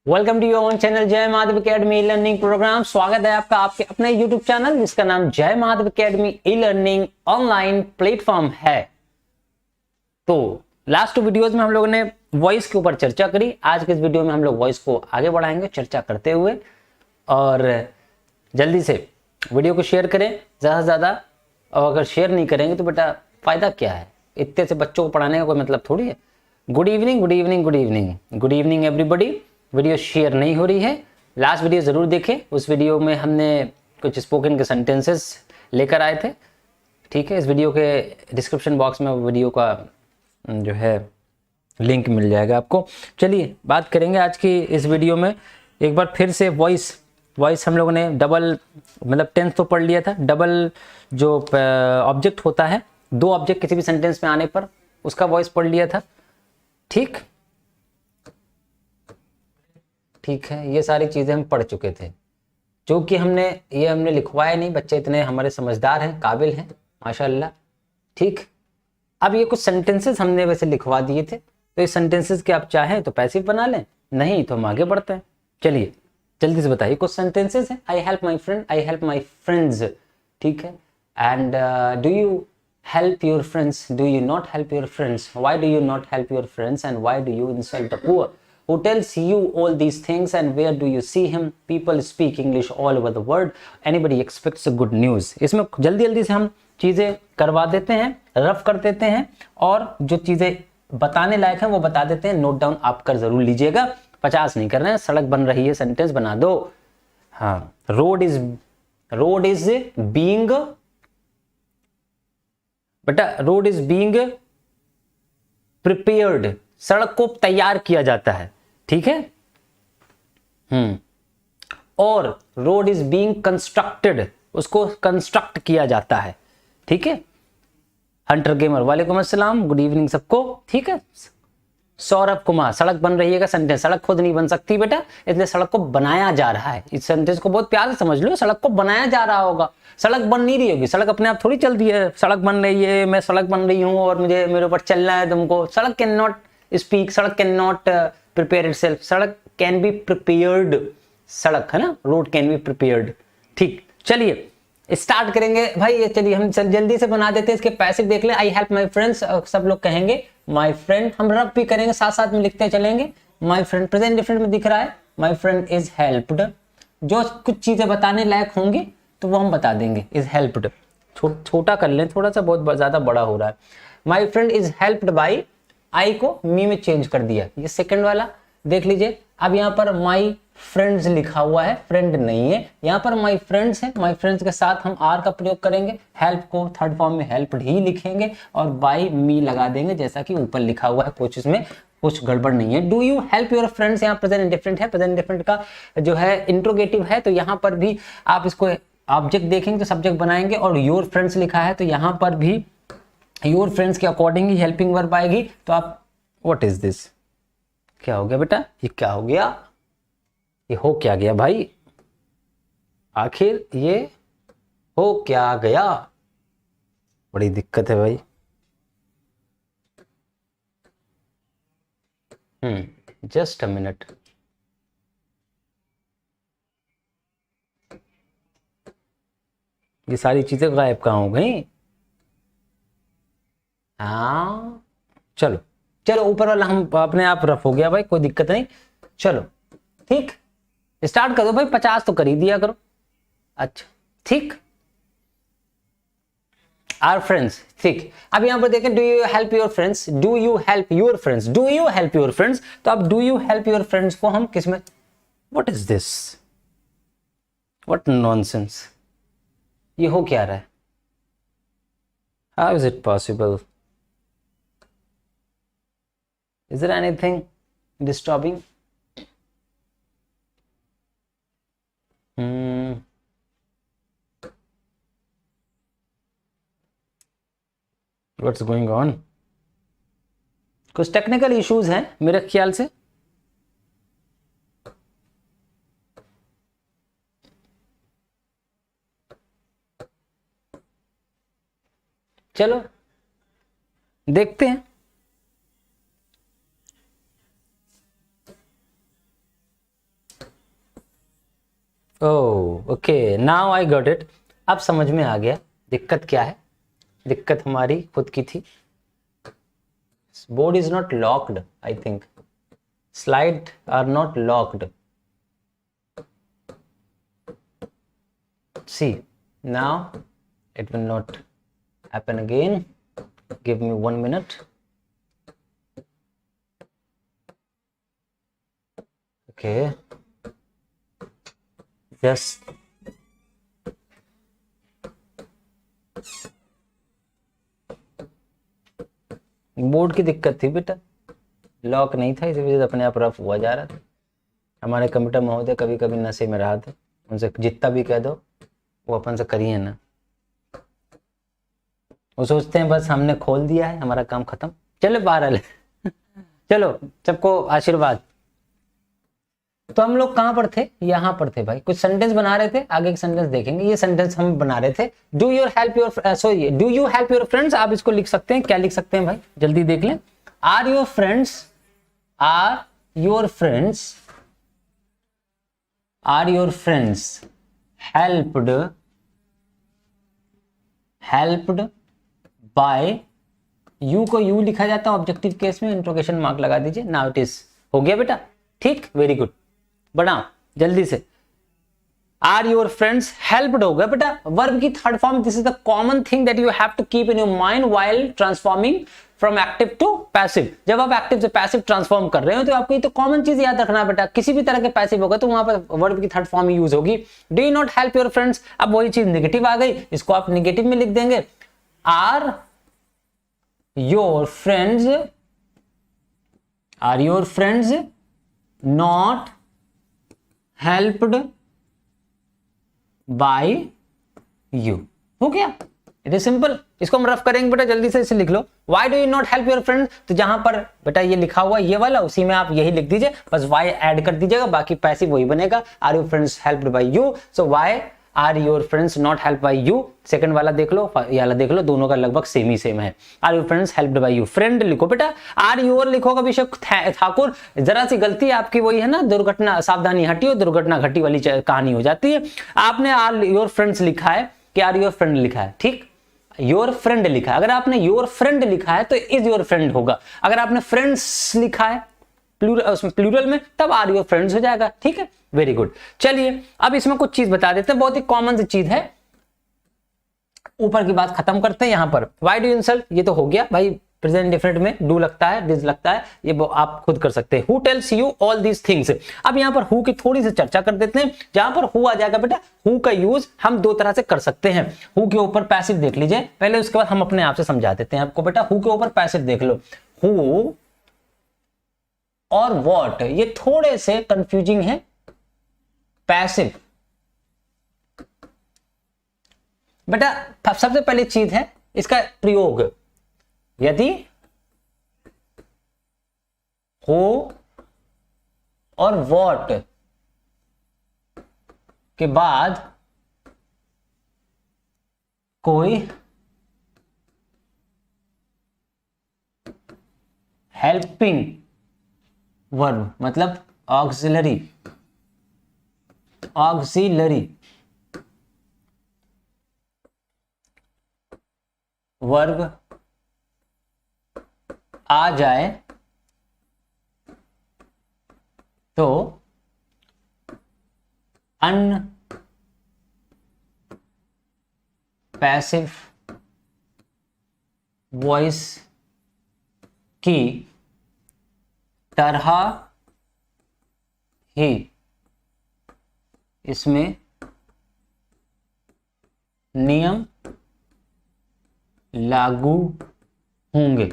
Welcome to your own channel Jai Madhav academy e learning program. स्वागत है आपका आपके अपने यूट्यूब चैनल जिसका नाम जय Madhav academy e learning online platform है। तो लास्ट वीडियोस में हम लोगों ने वॉइस के ऊपर चर्चा करी। आज के इस वीडियो में हम लोग वॉइस को आगे बढ़ाएंगे चर्चा करते हुए, और जल्दी से वीडियो को शेयर करें ज़्यादा से ज़्यादा। और अगर शेयर नहीं करेंगे तो बेटा फ़ायदा क्या है, इतने से बच्चों को पढ़ाने का कोई मतलब थोड़ी है। Good evening, good evening, good evening, good evening everybody. Video share नहीं हो रही है, लास्ट वीडियो ज़रूर देखें। उस वीडियो में हमने कुछ स्पोकन के सेंटेंसेस लेकर आए थे, ठीक है। इस वीडियो के डिस्क्रिप्शन बॉक्स में वीडियो का जो है लिंक मिल जाएगा आपको। चलिए बात करेंगे आज की इस वीडियो में एक बार फिर से वॉइस हम लोगों ने डबल मतलब टेंस तो पढ़ लिया था। डबल जो ऑब्जेक्ट होता है, दो ऑब्जेक्ट किसी भी सेंटेंस में आने पर उसका वॉइस पढ़ लिया था, ठीक है। ये सारी चीज़ें हम पढ़ चुके थे, जो कि हमने लिखवाया नहीं। बच्चे इतने हमारे समझदार हैं, काबिल हैं माशाल्लाह, ठीक। अब ये कुछ सेंटेंसेस हमने वैसे लिखवा दिए थे, तो इस सेंटेंसेस के आप चाहें तो पैसिव बना लें, नहीं तो हम आगे बढ़ते हैं। चलिए जल्दी से बताइए। कुछ सेंटेंसेस हैं, I help my friend, I help my friends, ठीक है। And do you help your friends, do you not help your friends, why do you not help your friends, and why do you insult the poor, who tells you all these things, and where do you see him, people speak English all over the world, anybody expects a good news। इसमें जल्दी जल्दी से हम चीज़ें करवा देते हैं, rough कर देते हैं, और जो चीज़ें बताने लायक हैं वो बता देते हैं। नोट डाउन आप कर जरूर लीजिएगा, 50 नहीं कर रहे हैं। सड़क बन रही है, सेंटेंस बना दो। हाँ, रोड इज बीइंग, बेटा रोड इज बीइंग प्रिपेयर्ड, सड़क को तैयार किया जाता है, ठीक है। और रोड इज बीइंग कंस्ट्रक्टेड, उसको कंस्ट्रक्ट किया जाता है, ठीक है। हंटर गेमर वालेकुम अस्सलाम, गुड इवनिंग सबको, ठीक है। सौरभ कुमार, सड़क बन रही है का सेंटेंस, सड़क खुद नहीं बन सकती बेटा, इसलिए सड़क को बनाया जा रहा है। इस सेंटेंस को बहुत प्यार से समझ लो, सड़क को बनाया जा रहा होगा, सड़क बन नहीं रही होगी। सड़क अपने आप थोड़ी चलती है। सड़क बन रही है, मैं सड़क बन रही हूँ और मेरे ऊपर चलना है तुमको। सड़क कैन नॉट स्पीक, सड़क कैन नॉट प्रिपेयर इटसेल्फ, सड़क कैन बी प्रिपेयर्ड, सड़क है ना, रोड कैन बी प्रिपेयर्ड, ठीक। चलिए स्टार्ट करेंगे भाई, ये चलिए हम जल्दी से बना देते हैं। इसके पैसिव देख लें, आई हेल्प माई फ्रेंड्स, सब लोग कहेंगे माई फ्रेंड, हम रब भी करेंगे, साथ साथ में लिखते चलेंगे। माई फ्रेंड प्रेजेंट डिफरेंट में दिख रहा है, माई फ्रेंड इज हेल्प्ड। जो कुछ चीजें बताने लायक होंगी तो वो हम बता देंगे, इज हेल्प्ड। छोटा कर लें थोड़ा सा, बहुत ज्यादा बड़ा हो रहा है। My friend is helped by, I को मी में चेंज कर दिया, ये सेकंड वाला देख लीजिए। अब यहाँ पर माई फ्रेंड्स लिखा हुआ है, फ्रेंड नहीं है, यहाँ पर माई फ्रेंड्स है। माई फ्रेंड्स के साथ हम आर का प्रयोग करेंगे, हेल्प को थर्ड फॉर्म में हेल्प्ड ही लिखेंगे, और बाई मी लगा देंगे जैसा कि ऊपर लिखा हुआ है। कुछ इसमें कुछ गड़बड़ नहीं है। Do you help your friends, यहाँ प्रेजेंट इंडिफरेंट है, प्रेजेंट इंडिफरेंट का जो है इंट्रोगेटिव है, तो यहाँ पर भी आप इसको ऑब्जेक्ट देखेंगे तो सब्जेक्ट बनाएंगे, और योर फ्रेंड्स लिखा है तो यहाँ पर भी योर फ्रेंड्स के अकॉर्डिंग ही हेल्पिंग वर्ब आएगी। तो आप व्हाट इज दिस, क्या हो गया बेटा, ये क्या हो गया, ये हो क्या गया भाई, आखिर ये हो क्या गया, बड़ी दिक्कत है भाई। जस्ट अ मिनट, ये सारी चीजें गायब कहाँ हो गई। हाँ चलो चलो, ऊपर वाला हम अपने आप रफ हो गया भाई, कोई दिक्कत नहीं। चलो ठीक, स्टार्ट कर दो भाई, 50 तो कर ही दिया करो। अच्छा ठीक, आर फ्रेंड्स, ठीक। अब यहां पर देखें, do you help your friends, do you help your friends, do you help your friends. तो अब do you help your friends को हम किस में, what is this, what nonsense, ये हो क्या रहा है, how is it possible, is there anything disturbing. What's going on, कुछ टेक्निकल इश्यूज हैं मेरे ख्याल से। चलो देखते हैं। Oh okay, now I got it. अब समझ में आ गया दिक्कत क्या है। दिक्कत हमारी खुद की थी। Board is not locked, I think slide are not locked. see now it will not happen again, give me 1 minute। okay, just board की दिक्कत थी बेटा, लॉक नहीं था, इसी वजह से अपने आप रफ हुआ जा रहा था। हमारे कंप्यूटर महोदय कभी कभी नशे में रहा था, उनसे जितना भी कह दो वो अपन से करिए ना, वो सोचते हैं बस हमने खोल दिया है हमारा काम खत्म। चलो बहरहाल चलो सबको आशीर्वाद। तो हम लोग कहाँ पर थे, यहाँ पर थे भाई, कुछ सेंटेंस बना रहे थे, आगे एक सेंटेंस देखेंगे। ये सेंटेंस हम बना रहे थे, do you help your friends. आप इसको लिख सकते हैं, क्या लिख सकते हैं भाई, जल्दी देख लें। Are your friends helped by you को यू लिखा जाता है ऑब्जेक्टिव केस में, इंट्रोगेशन मार्क लगा दीजिए। नाउ इट इज, हो गया बेटा, ठीक, वेरी गुड, बनाओ जल्दी से। आर योर फ्रेंड्स हेल्प्ड हो गया बेटा। वर्ब की third form, this is the common thing that you have to keep in your mind while transforming from active to passive. जब आप एक्टिव से पैसिव ट्रांसफॉर्म कर रहे हो तो आपको ये तो कॉमन चीज याद रखना बेटा, किसी भी तरह के पैसिव होगा तो वहां पर वर्ब की थर्ड फॉर्म यूज होगी। Do you not help your friends. अब वही चीज नेगेटिव आ गई, इसको आप नेगेटिव में लिख देंगे। Are your friends not helped by you. हो गया, इट इज सिंपल। इसको हम रफ करेंगे बेटा, जल्दी से इसे लिख लो। Why do you not help your friends, तो जहां पर बेटा ये लिखा हुआ ये वाला, उसी में आप यही लिख दीजिए, बस वाई ऐड कर दीजिएगा, बाकी पैसिव वही बनेगा। Are your friends helped by you, so why are your friends not help by you. Second वाला देख लो, ये वाला देख लो, दोनों का लगभग सेम ही सेम है। Are your friends helped by you. Friend लिखो बेटा, आर योर लिखोगे अभिषेक ठाकुर, जरा सी गलती आपकी वही है ना, दुर्घटना सावधानी हटी और दुर्घटना घटी वाली कहानी हो जाती है। आपने आर योर फ्रेंड्स लिखा है कि आर योर फ्रेंड लिखा है, ठीक, योर फ्रेंड लिखा है। अगर आपने योर फ्रेंड लिखा है तो इज योर फ्रेंड होगा। अगर आपने फ्रेंड्स लिखा है प्लूरल में, तब आर योर फ्रेंड्स हो जाएगा, ठीक है, वेरी गुड। चलिए अब इसमें कुछ चीज बता देते हैं, बहुत ही कॉमन सी चीज है। ऊपर की बात खत्म करते हैं। यहां पर व्हाई डू यू इंसल्ट, ये तो हो गया भाई, प्रेजेंट इंडेफिनिट में डू लगता है, डिज लगता है, ये आप खुद कर सकते हैं। Who tells you all these things. अब यहां पर हु की थोड़ी सी चर्चा कर देते हैं। जहां पर हु आ जाएगा बेटा, हु का यूज हम दो तरह से कर सकते हैं। हु के ऊपर पैसिव देख लीजिए पहले, उसके बाद हम अपने आप से समझा देते हैं आपको। बेटा हु के ऊपर पैसिव देख लो, हु और व्हाट, ये थोड़े से कंफ्यूजिंग है। पैसिव बेटा सबसे पहली चीज है इसका प्रयोग, यदि हो और व्हाट के बाद कोई हेल्पिंग वर्ब, मतलब ऑक्सिलरी वर्ब आ जाए तो अनपैसिव वॉइस की तरह ही इसमें नियम लागू होंगे।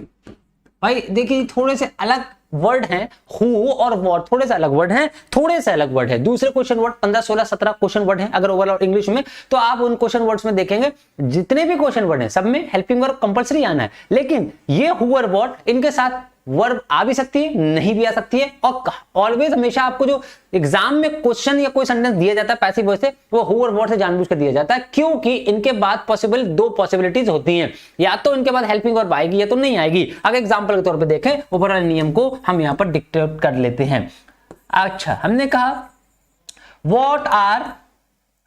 भाई देखिए थोड़े से अलग वर्ड हैं, हु और व्हाट थोड़े से अलग वर्ड हैं, थोड़े से अलग वर्ड है। दूसरे क्वेश्चन वर्ड 15 16 17 क्वेश्चन वर्ड हैं अगर ओवरऑल इंग्लिश में, तो आप उन क्वेश्चन वर्ड्स में देखेंगे जितने भी क्वेश्चन वर्ड हैं सब में हेल्पिंग वर्ब कंपलसरी आना है। लेकिन ये हु और व्हाट, इनके साथ वर्ब आ भी सकती है, नहीं भी आ सकती है। और ऑलवेज हमेशा आपको जो एग्जाम में क्वेश्चन या कोई सेंटेंस दिया जाता है पैसिव वॉइस से, वो हु और व्हाट से जानबूझ कर दिया जाता है, क्योंकि इनके बाद पॉसिबल दो पॉसिबिलिटीज होती हैं, या तो इनके बाद हेल्पिंग वर्ब आएगी या तो नहीं आएगी। अगर एग्जांपल के तौर पे देखें, ऊपर वाले नियम को हम यहां पर डिक्टेट कर लेते हैं। अच्छा, हमने कहा व्हाट आर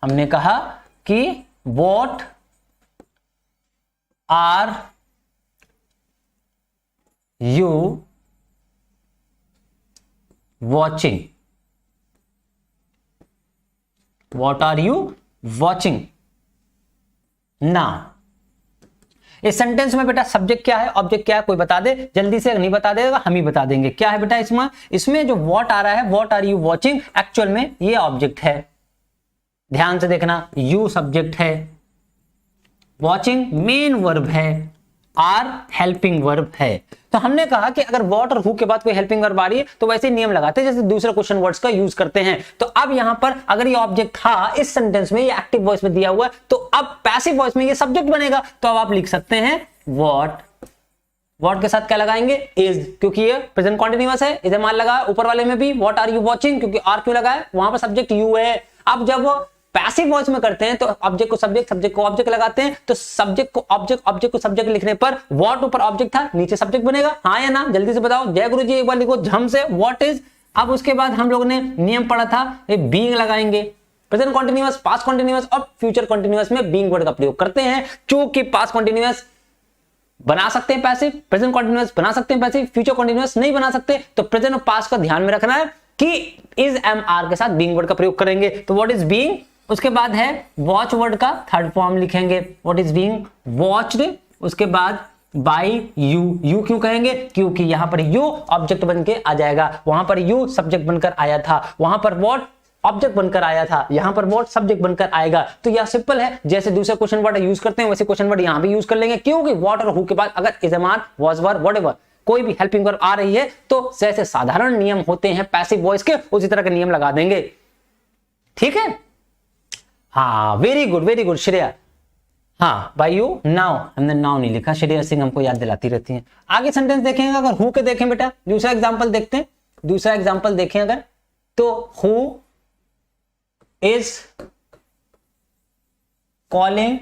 हमने कहा कि what are you watching, what are you watching now. इस सेंटेंस में बेटा सब्जेक्ट क्या है, ऑब्जेक्ट क्या है, कोई बता दे जल्दी से, नहीं बता देगा हम ही बता देंगे। क्या है बेटा इसमें जो व्हाट आ रहा है, what are you watching, actual में ये ऑब्जेक्ट है। ध्यान से देखना, यू सब्जेक्ट है, वॉचिंग मेन वर्ब है, आर हेल्पिंग वर्ब है। तो हमने कहा कि अगर व्हाट और हु के बाद कोई हेल्पिंग वर्ब आ रही है तो वैसे नियम लगाते हैं जैसे दूसरे क्वेश्चन वर्ड्स का यूज करते हैं। तो अब यहां पर अगर ये ऑब्जेक्ट था इस सेंटेंस में, ये एक्टिव वॉइस में दिया हुआ है, तो अब पैसिव वॉइस में ये सब्जेक्ट बनेगा। तो अब आप लिख सकते हैं व्हाट के साथ क्या लगाएंगे, इज, क्योंकि ये प्रेजेंट कॉन्टिन्यूअस है, इधर मान लगा, ऊपर वाले में भी व्हाट आर यू वॉचिंग, क्योंकि आर क्यों लगा है, वहां पर सब्जेक्ट यू है। अब जब पैसिव वॉइस में करते हैं तो ऑब्जेक्ट को सब्जेक्ट, सब्जेक्ट को ऑब्जेक्ट लगाते हैं, तो सब्जेक्ट को ऑब्जेक्ट, ऑब्जेक्ट को सब्जेक्ट लिखने पर व्हाट ऊपर ऑब्जेक्ट था, नीचे सब्जेक्ट बनेगा, हाँ या ना, जल्दी से बताओ। जय गुरु जी, एक बार लिखो झम से व्हाट इज। अब उसके बाद हम लोगों ने नियम पढ़ा था, बीइंग लगाएंगे, प्रेजेंट कॉन्टिन्यूअस, पास्ट कॉन्टिन्यूअस और फ्यूचर कॉन्टिन्यूअस में बीइंग वर्ड का प्रयोग करते हैं। चूंकि पास्ट कॉन्टिन्यूअस बना सकते हैं पैसिव, प्रेजेंट कॉन्टिन्यूअस बना सकते हैं पैसिव, फ्यूचर कॉन्टिन्यूअस नहीं बना सकते, तो प्रेजेंट और पास्ट का ध्यान में रखना है कि इज एम आर के साथ बीइंग वर्ड का प्रयोग करेंगे। तो व्हाट इज बीइंग, उसके बाद है वॉच वर्ड का थर्ड फॉर्म लिखेंगे, व्हाट इज बीइंग वॉच्ड। उसके बाद बाय यू, यू क्यों कहेंगे, क्योंकि यहां पर यू ऑब्जेक्ट बन के आ जाएगा, वहां पर यू सब्जेक्ट बनकर आया था, वहां पर व्हाट ऑब्जेक्ट बनकर आया था, यहां पर व्हाट सब्जेक्ट बनकर आएगा। तो यह सिंपल है, जैसे दूसरे क्वेश्चन वर्ड यूज करते हैं वैसे क्वेश्चन वर्ड यहां भी यूज कर लेंगे, क्योंकि व्हाट और हु के बाद अगर is am are, was were, whatever कोई भी हेल्पिंग वर्ब आ रही है तो जैसे साधारण नियम होते हैं पैसिव वॉइस के, उसी तरह के नियम लगा देंगे। ठीक है, हाँ वेरी गुड श्रेया। हाँ बाय यू नाउ, हमने नाउ नहीं लिखा, श्रेया सिंह हमको याद दिलाती रहती हैं। आगे सेंटेंस देखेंगे, अगर हु के देखें बेटा, दूसरा एग्जांपल देखते हैं, दूसरा एग्जांपल देखें अगर, तो हु इज कॉलिंग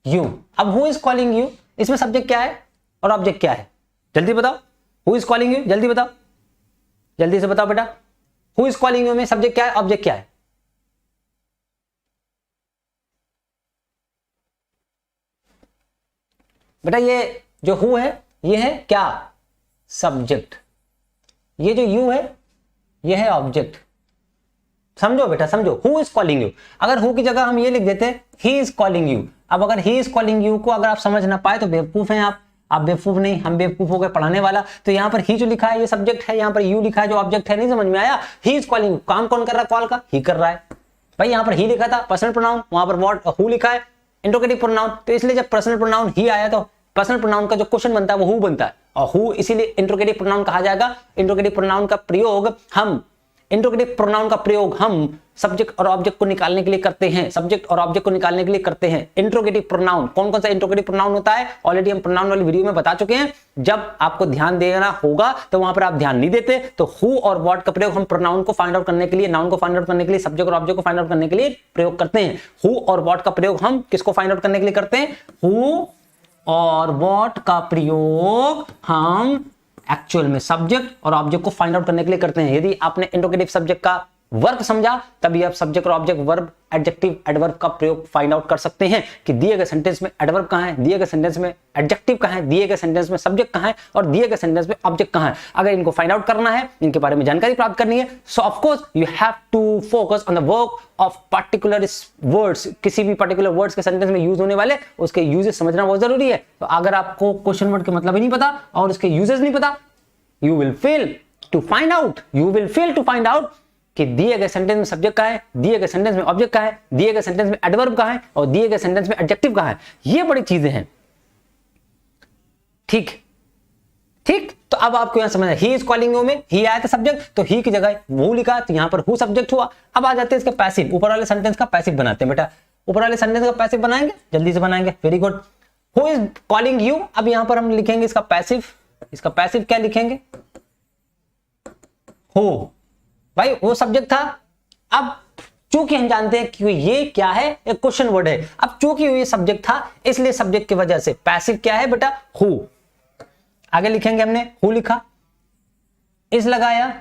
यू। अब हु इज कॉलिंग यू, इसमें सब्जेक्ट क्या है और ऑब्जेक्ट क्या है, जल्दी बताओ। हु इज कॉलिंग यू, जल्दी बताओ, जल्दी से बताओ बेटा। हु इज कॉलिंग यू में सब्जेक्ट क्या है, ऑब्जेक्ट क्या है? बेटा ये जो हु है ये है क्या, सब्जेक्ट, ये जो यू है ये है ऑब्जेक्ट। समझो बेटा समझो, हु इज कॉलिंग यू, अगर हु की जगह हम ये लिख देते ही इज कॉलिंग यू। अब अगर ही इज कॉलिंग यू को अगर आप समझ ना पाए तो बेवकूफ हैं आप बेवकूफ नहीं, हम बेवकूफ हो गए पढ़ाने वाला। तो यहाँ पर ही जो लिखा है ये सब्जेक्ट है, यहाँ पर यू लिखा है जो ऑब्जेक्ट है, नहीं समझ में आया। ही इज कॉलिंग, काम कौन कर रहा है, कॉल का ही कर रहा है भाई। यहाँ पर ही लिखा था पर्सनल प्रोनाउन, वहां पर व्हाट हु लिखा है इंट्रोगेटिव प्रोनाउन, तो इसलिए जब पर्सनल प्रोनाउन ही आया तो पर्सनल प्रोनाउन का जो क्वेश्चन बनता है वो हु बनता है, और हु इसीलिए इंट्रोगेटिव प्रोनाउन कहा जाएगा। इंट्रोगेटिव प्रोनाउन का प्रयोग हम सब्जेक्ट और ऑब्जेक्ट को निकालने के लिए करते हैं, सब्जेक्ट और ऑब्जेक्ट को निकालने के लिए करते हैं। इंट्रोगेटिव प्रोनाउन कौन कौन सा इंट्रोगेटिव प्रोनाउन होता है, ऑलरेडी हम प्रोनाउन वाली वीडियो में बता चुके हैं। जब आपको ध्यान देना होगा तो वहां पर आप ध्यान नहीं देते, तो हु और व्हाट का प्रयोग हम प्रोनाउन को फाइंड आउट करने के लिए, नाउन को फाइंड आउट करने के लिए, सब्जेक्ट और ऑब्जेक्ट को फाइंड आउट करने के लिए प्रयोग करते हैं। हु और व्हाट का प्रयोग हम किसको फाइंड आउट करने के लिए करते हैं, हु और व्हाट का प्रयोग हम एक्चुअल में सब्जेक्ट और ऑब्जेक्ट को फाइंड आउट करने के लिए करते हैं। यदि आपने इंट्रोगेटिव सब्जेक्ट का वर्क समझा तभी आप सब्जेक्ट और ऑब्जेक्ट, वर्ब, एडजेक्टिव, एडवर्ब का प्रयोग फाइंड आउट कर सकते हैं कि दिए गए सेंटेंस में एडवर्ब कहां है, दिए गए सेंटेंस में एडजेक्टिव कहां है, दिए गए सेंटेंस में सब्जेक्ट कहां है और दिए गए सेंटेंस में ऑब्जेक्ट कहां है। अगर इनको फाइंड आउट करना है, इनके बारे में जानकारी प्राप्त करनी है, so of course you have to focus on the work of particular words. किसी भी पर्टिकुलर वर्ड्स के सेंटेंस में यूज होने वाले उसके यूजेस समझना बहुत जरूरी है। तो अगर आपको क्वेश्चन वर्ड के मतलब ही नहीं पता और उसके यूजेस नहीं पता, you will fail to find out कि दिए गए सेंटेंस में सब्जेक्ट कहां है, दिए गए सेंटेंस में ऑब्जेक्ट कहां है, दिए गए सेंटेंस में एडवर्ब कहां है और दिए गए सेंटेंस में एडजेक्टिव कहां है। ये बड़ी चीजें हैं। ठीक, तो अब आपको यहां समझना, ही इज कॉलिंग यू में ही आया था सब्जेक्ट, तो ही की जगह वो लिखा तो यहां पर हु सब्जेक्ट हुआ। अब आ जाते हैं इसके पैसिव, ऊपर वाले सेंटेंस का पैसिव बनाते हैं बेटा। ऊपर वाले सेंटेंस का पैसिव बनाएंगे, जल्दी से बनाएंगे, very good. Who is calling you, अब यहां पर हम लिखेंगे इसका पैसिव। इसका पैसिव क्या लिखेंगे, हो भाई, वो सब्जेक्ट था। अब चूंकि हम जानते हैं कि ये क्या है, एक क्वेश्चन वर्ड है। अब चूंकि ये सब्जेक्ट था इसलिए सब्जेक्ट की वजह से पैसिव क्या है बेटा, हु। आगे लिखेंगे, हमने हु लिखा, इज लगाया,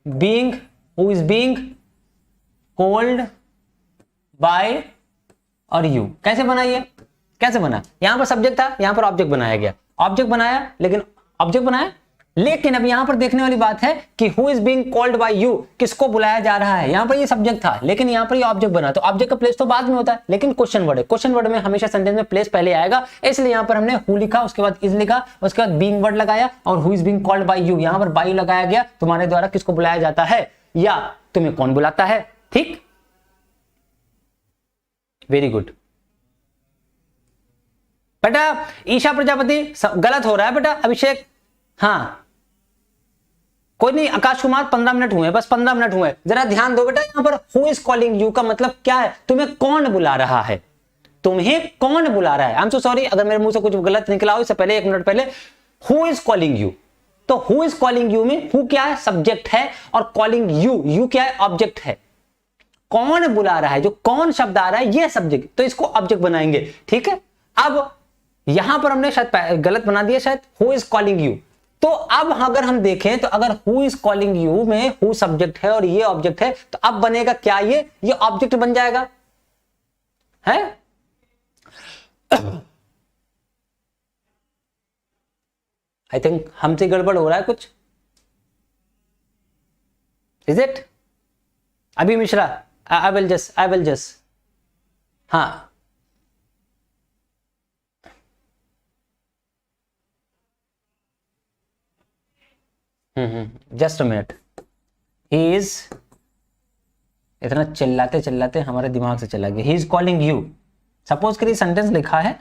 being, who is being, called bye और यू। कैसे बना ये, कैसे बना, यहां पर सब्जेक्ट था, यहां पर ऑब्जेक्ट बनाया गया, ऑब्जेक्ट बनाया, लेकिन ऑब्जेक्ट बनाया, लेकिन अब यहां पर देखने वाली बात है कि who is being called bye you, किसको बुलाया जा रहा है। यहां पर ये सब्जेक्ट था, लेकिन यहां पर ये ऑब्जेक्ट बना, तो ऑब्जेक्ट का प्लेस तो बाद में होता है, लेकिन क्वेश्चन वर्ड है, क्वेश्चन वर्ड में हमेशा सेंटेंस में प्लेस पहले आएगा, इसलिए यहां पर हमने हु लिखा, उसके बाद इज लिखा, उसके बाद बीइंग वर्ड लगाया और who is being called bye you, यहां पर बाय लगाया गया, तुम्हारे द्वारा किसको बुलाया जाता है या तुम्हें कौन बुलाता है। ठीक, वेरी गुड बेटा। ईशा प्रजापति गलत हो रहा है बेटा। अभिषेक, हाँ कोई नहीं। आकाश कुमार 15 मिनट हुए, बस 15 मिनट हुए, जरा ध्यान दो बेटा। यहां पर हु इज कॉलिंग यू का मतलब क्या है, तुम्हें कौन बुला रहा है, तुम्हें कौन बुला रहा है। आई एम सो सॉरी अगर मेरे मुंह से कुछ गलत निकला हो, इससे पहले 1 मिनट पहले। हु इज कॉलिंग यू, तो हु इज कॉलिंग यू में हु क्या है, सब्जेक्ट है, और कॉलिंग यू, यू क्या है, ऑब्जेक्ट है। कौन बुला रहा है, जो कौन शब्द आ रहा है ये सब्जेक्ट, तो इसको ऑब्जेक्ट बनाएंगे। ठीक है, अब यहां पर हमने शायद गलत बना दिया, शायद हु इज कॉलिंग यू। तो अब अगर हम देखें तो अगर हु इज कॉलिंग यू में हु सब्जेक्ट है और ये ऑब्जेक्ट है, तो अब बनेगा क्या, ये ऑब्जेक्ट बन जाएगा है। आई थिंक हमसे गड़बड़ हो रहा है कुछ, इज इट। अभी मिश्रा, आई विल जस्ट हाँ just a minute. He is, इतना चिल्लाते चिल्लाते हमारे दिमाग से चला गया। He is calling you, suppose करिए सेंटेंस लिखा है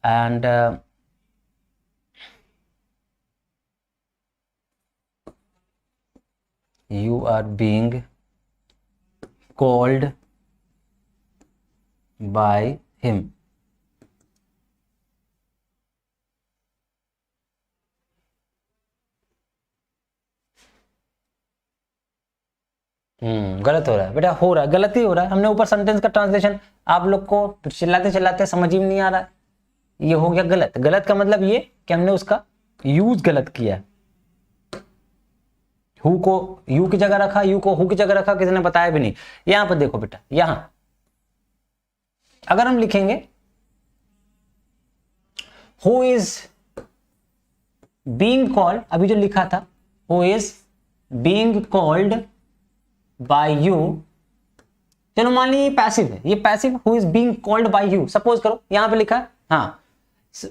and you are being called by him. गलत हो रहा है बेटा, हो रहा है, गलत ही हो रहा है। हमने ऊपर सेंटेंस का ट्रांसलेशन आप लोग को चिल्लाते चिल्लाते समझ ही नहीं आ रहा है, ये हो गया गलत। गलत का मतलब ये कि हमने उसका यूज गलत किया। हु को यू की जगह रखा, यू को हु की जगह रखा, किसी ने बताया भी नहीं। यहां पर देखो बेटा, यहां अगर हम लिखेंगे हु इज बीइंग कॉल्ड, अभी जो लिखा था who is being called bye you, चलो मान लीजिए पैसिव है, ये passive, who is being called bye you, suppose करो यहां पे लिखा है। हाँ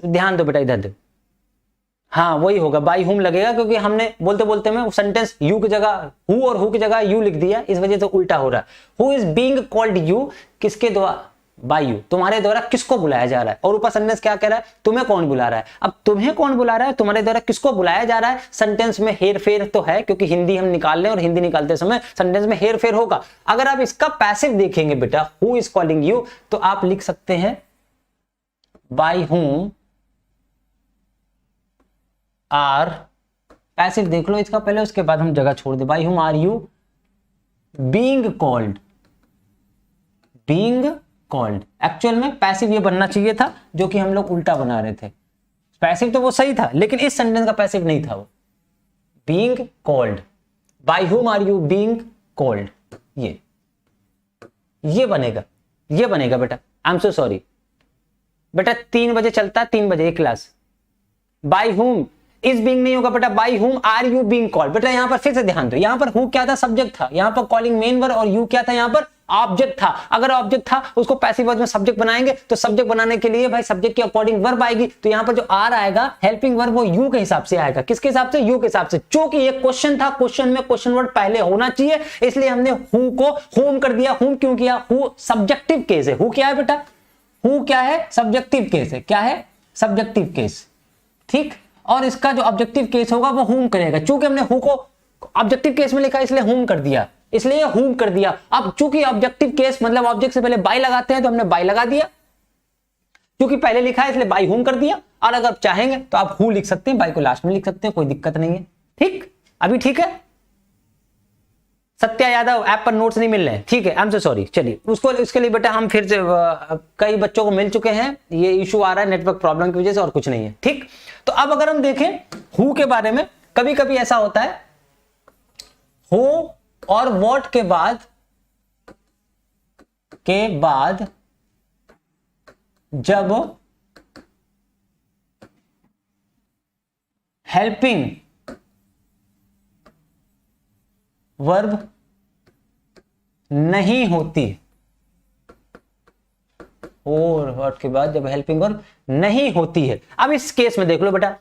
ध्यान दो बेटा, इधर दो, हाँ वही होगा, बाय हुम लगेगा, क्योंकि हमने बोलते बोलते में सेंटेंस यू की जगह हु और हु की जगह यू लिख दिया, इस वजह से उल्टा हो रहा है। Who is being called you, किसके द्वारा, बाय यू, तुम्हारे द्वारा किसको बुलाया जा रहा है। और ऊपर सेंटेंस क्या कह रहा है, तुम्हें कौन बुला रहा है। अब तुम्हें कौन बुला रहा है, तुम्हारे द्वारा किसको बुलाया जा रहा है, सेंटेंस में हेर फेर तो है, क्योंकि हिंदी हम निकाल लें और हिंदी निकालते समय सेंटेंस में हेर फेर होगा। अगर आप इसका पैसिव देखेंगे बेटा, हु इज कॉलिंग यू, तो आप लिख सकते हैं बाय हुम आर, पैसिव देख लो इसका पहले, उसके बाद हम जगह छोड़ दे। By whom are you being called, being called. Actual में पैसिव ये बनना चाहिए था, जो कि हम लोग उल्टा बना रहे थे। पैसिव तो वो सही था, लेकिन इस सेंटेंस का पैसिव नहीं था वो। Being called, by whom are you being called, ये बनेगा, ये बनेगा बेटा। आई एम सो सॉरी बेटा, 3 बजे चलता है, 3 बजे एक class. By whom is being नहीं होगा बेटा, bye whom are you being called. बेटा यहां पर फिर से ध्यान दो, यहां पर हु क्या था, सब्जेक्ट था, यहां पर कॉलिंग मेन वर्ब, और यू क्या था, यहां पर ऑब्जेक्ट था। अगर ऑब्जेक्ट था उसको पैसिव वॉइस में सब्जेक्ट बनाएंगे, तो सब्जेक्ट बनाने के लिए भाई सब्जेक्ट के अकॉर्डिंग वर्ब आएगी, तो यहां पर जो आर आएगा हेल्पिंग वर्ब, वो यू के हिसाब से आएगा। किसके हिसाब से, यू के हिसाब से। क्योंकि ये क्वेश्चन था, क्वेश्चन में क्वेश्चन वर्ड पहले होना चाहिए, इसलिए हमने हु को होम कर दिया। होम क्यों किया, हु सब्जेक्टिव केस है। हु क्या है बेटा, हु क्या है, सब्जेक्टिव केस है। क्या है, सब्जेक्टिव केस, ठीक। और इसका जो ऑब्जेक्टिव केस होगा वो होम करेगा। चूंकि हमने हु को ऑब्जेक्टिव केस में लिखा इसलिए होम कर दिया, इसलिए होम कर दिया। अब चूंकि ऑब्जेक्टिव केस मतलब ऑब्जेक्ट से पहले बाय लगाते हैं, तो हमने बाय लगा दिया, क्योंकि पहले लिखा है इसलिए बाय होम कर दिया। और अगर चाहेंगे तो आप हु लिख सकते हैं, बाय को लास्ट में लिख सकते हैं, कोई दिक्कत नहीं है। ठीक, अभी ठीक है। सत्या यादव ऐप पर नोट्स नहीं मिल रहे हैं, ठीक है, आई एम सो सॉरी। चलिए उसको, इसके लिए बेटा हम फिर से कई बच्चों को मिल चुके हैं, ये इशू आ रहा है नेटवर्क प्रॉब्लम की वजह से, और कुछ नहीं है। ठीक, तो अब अगर हम देखें हु के बारे में, कभी कभी ऐसा होता है हु और व्हाट के बाद के बाद जब हेल्पिंग वर्ब नहीं होती, और वर्ड के बाद जब हेल्पिंग वर्ब नहीं होती है। अब इस केस में देख लो बेटा,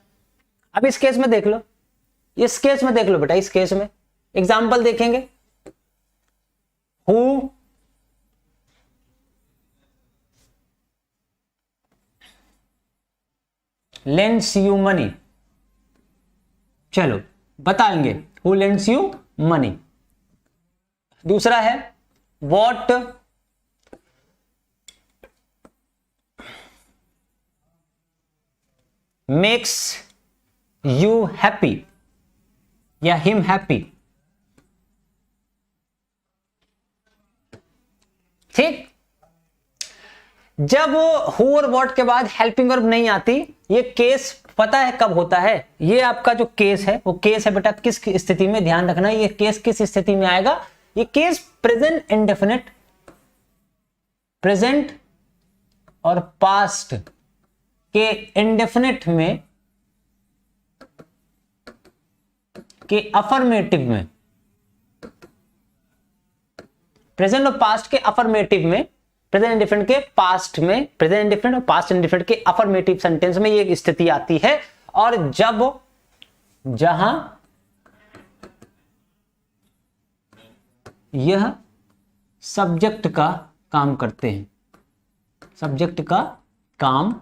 अब इस केस में देख लो, इस केस में देख लो बेटा, इस केस में एग्जाम्पल देखेंगे। हु लेंड्स यू मनी, चलो बताएंगे हु लेंड्स यू मनी। दूसरा है व्हाट मेक्स यू हैप्पी या हिम हैप्पी। ठीक, जब हु और व्हाट के बाद हेल्पिंग वर्ब नहीं आती, ये केस पता है कब होता है? ये आपका जो केस है वो केस है बेटा किस स्थिति में, ध्यान रखना ये केस किस स्थिति में आएगा। ये केस प्रेजेंट इंडेफिनिट, प्रेजेंट और पास्ट के इंडेफिनिट में, के अफर्मेटिव में, प्रेजेंट और पास्ट के अफर्मेटिव में, प्रेजेंट इंडेफिनिट के पास्ट में, प्रेजेंट इंडेफिनिट और पास्ट इंडेफिनिट के अफर्मेटिव सेंटेंस में ये स्थिति आती है। और जब जहां यह सब्जेक्ट का काम करते हैं, सब्जेक्ट का काम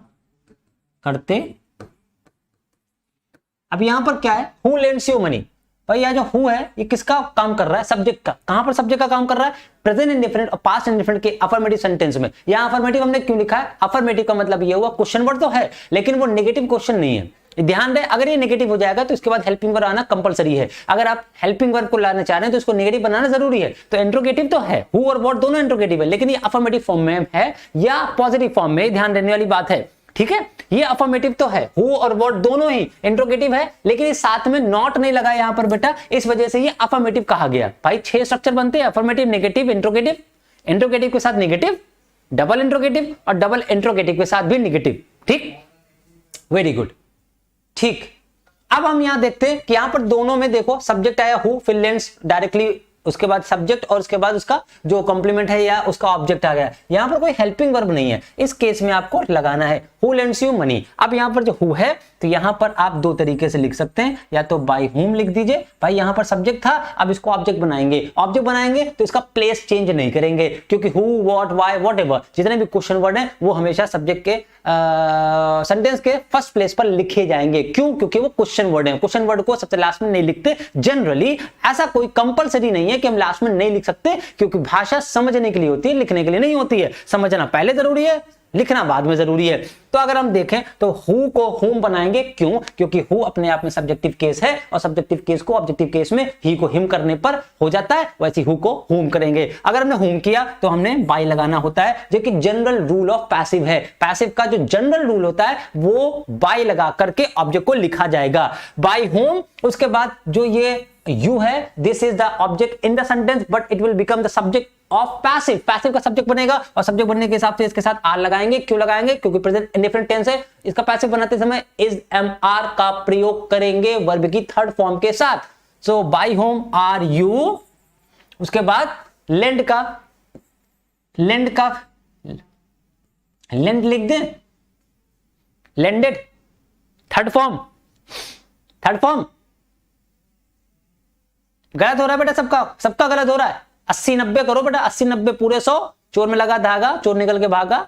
करते। अब यहां पर क्या है? Who lends you money. भाई यह जो हु है ये किसका काम कर रहा है? सब्जेक्ट का। कहां पर सब्जेक्ट का काम कर रहा है? प्रेजेंट इंडेफिनिट और पास्ट इंडेफिनिट के अफर्मेटिव सेंटेंस में। यहां अफर्मेटिव हमने क्यों लिखा है? अफर्मेटिव का मतलब ये हुआ क्वेश्चन वर्ड तो है लेकिन वो नेगेटिव क्वेश्चन नहीं है। ध्यान रहे, अगर ये नेगेटिव हो जाएगा तो इसके बाद हेल्पिंग वर्ब आना कंपलसरी है। अगर आप हेल्पिंग वर्ब को लाना चाह रहे हैं तो इसको नेगेटिव बनाना जरूरी है। तो इंट्रोगेटिव तो है, हु और व्हाट दोनों इंट्रोगेटिव है, लेकिन ये अफर्मेटिव फॉर्म में है या पॉजिटिव फॉर्म में, ध्यान देने वाली बात है। ठीक है, ये अफर्मेटिव तो है, हु और व्हाट दोनों ही इंट्रोगेटिव है, लेकिन इस साथ में नॉट नहीं लगा यहां पर बेटा, इस वजह से ये अफर्मेटिव कहा गया। भाई 6 स्ट्रक्चर बनते हैं, अफर्मेटिव, नेगेटिव, इंट्रोगेटिव, इंट्रोगेटिव के साथ नेगेटिव, डबल इंट्रोगेटिव और डबल इंट्रोगेटिव के साथ भी नेगेटिव। ठीक, वेरी गुड। ठीक, अब हम यहां देखते हैं कि यहां पर दोनों में देखो सब्जेक्ट आया हु, फिर लेंड्स डायरेक्टली, उसके बाद सब्जेक्ट और उसके बाद उसका जो कॉम्प्लीमेंट है या उसका ऑब्जेक्ट आ गया। यहां पर कोई हेल्पिंग वर्ब नहीं है, इस केस में आपको लगाना है हु लेंड्स यू मनी। अब यहां पर जो हु है तो यहां पर आप दो तरीके से लिख सकते हैं, या तो बाय हुम लिख दीजिए। भाई यहां पर सब्जेक्ट था, अब इसको ऑब्जेक्ट बनाएंगे। ऑब्जेक्ट बनाएंगे तो इसका प्लेस चेंज नहीं करेंगे, क्योंकि हु, व्हाट, व्हाई, व्हाटएवर जितने भी क्वेश्चन वर्ड हैं वो हमेशा सब्जेक्ट के सेंटेंस के फर्स्ट प्लेस पर लिखे जाएंगे। क्यों? क्योंकि वो क्वेश्चन वर्ड है। क्वेश्चन वर्ड को सबसे लास्ट में नहीं लिखते जनरली, ऐसा कोई कंपलसरी नहीं है कि हम लास्ट में नहीं लिख सकते, क्योंकि भाषा समझने के लिए होती है, लिखने के लिए नहीं होती है। समझना पहले जरूरी है, लिखना बाद में जरूरी है। तो अगर हम देखें तो हु को होम बनाएंगे। क्यों? क्योंकि हु अपने आप में सब्जेक्टिव केस है और सब्जेक्टिव केस को ऑब्जेक्टिव केस में ही को हिम करने पर हो जाता है, वैसे हु को होम करेंगे। अगर हमने होम किया तो हमने बाय लगाना होता है, जो कि जनरल रूल ऑफ पैसिव है। पैसिव का जो जनरल रूल होता है वो बाय लगा करके ऑब्जेक्ट को लिखा जाएगा, बाय होम। उसके बाद जो ये यू है, this is the object in the sentence but it will become the subject of passive. Passive का सब्जेक्ट बनेगा और सब्जेक्ट बनने के हिसाब से इसके साथ आर लगाएंगे। क्यों लगाएंगे? क्योंकि प्रेजेंट इंडेफिनिट टेंस है। इसका पैसिव बनाते समय इज एम आर का प्रयोग करेंगे वर्ब की थर्ड फॉर्म के साथ। सो बाय होम आर यू, उसके बाद लेंड का लेंड लिख दें, लेंडेड, थर्ड फॉर्म गलत हो रहा है बेटा, सबका गलत हो रहा है। 80-90 करो बेटा, 80-90 पूरे 100, चोर में लगा धागा, चोर निकल के भागा।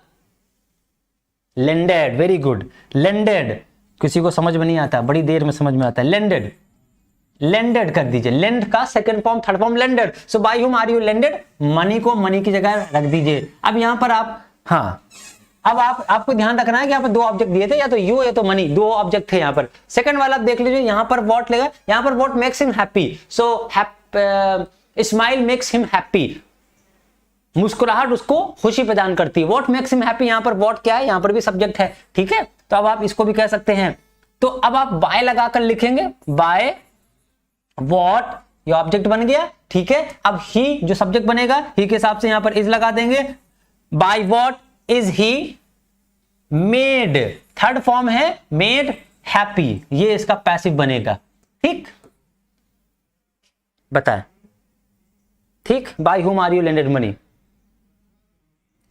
Lended, very good. लेंडेड किसी को समझ में नहीं आता, बड़ी देर में समझ में आता है। लेंडेड कर दीजिए, लेंड का second form, third form lended. So by whom are you lended, money को मनी की जगह रख दीजिए। अब यहां पर आप, हाँ, अब आपको ध्यान रखना है कि यहाँ पर दो ऑब्जेक्ट दिए थे, या तो यू या तो मनी, दो ऑब्जेक्ट थे यहाँ पर। सेकंड वाला आप देख लीजिए, यहाँ पर व्हाट लेगा, यहाँ पर what makes him happy. So smile makes him happy, मुस्कुराहट उसको खुशी प्रदान करती है। व्हाट मेक्स हिम हैप्पी, यहाँ पर व्हाट क्या है, यहाँ पर भी सब्जेक्ट है। ठीक है, तो अब आप इसको भी कह सकते हैं। तो अब आप बाय लगाकर लिखेंगे, बाय व्हाट, ये ऑब्जेक्ट बन गया। ठीक है, अब ही जो सब्जेक्ट बनेगा, ही के हिसाब से यहाँ पर इज लगा देंगे। By what is he made, third form है मेड हैप्पी, ये इसका पैसिव बनेगा। ठीक, बताए, ठीक। By whom are you landed money,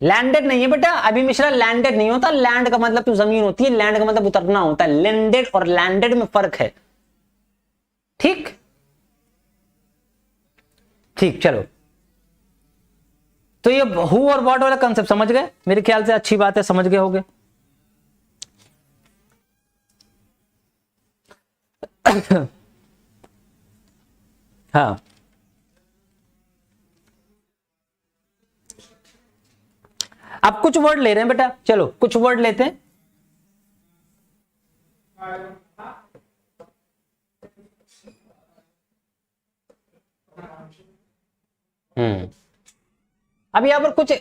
landed नहीं है बेटा, अभी मिश्रा लैंडेड नहीं होता, लैंड का मतलब तो जमीन होती है, लैंड का मतलब उतरना होता है, लैंडेड और लैंडेड में फर्क है। ठीक, ठीक, चलो। तो ये हु और व्हाट वाला कंसेप्ट समझ गए, मेरे ख्याल से अच्छी बात है, समझ गए होगे। हाँ, अब कुछ वर्ड ले रहे हैं बेटा, चलो कुछ वर्ड लेते हैं। अब यहां पर कुछ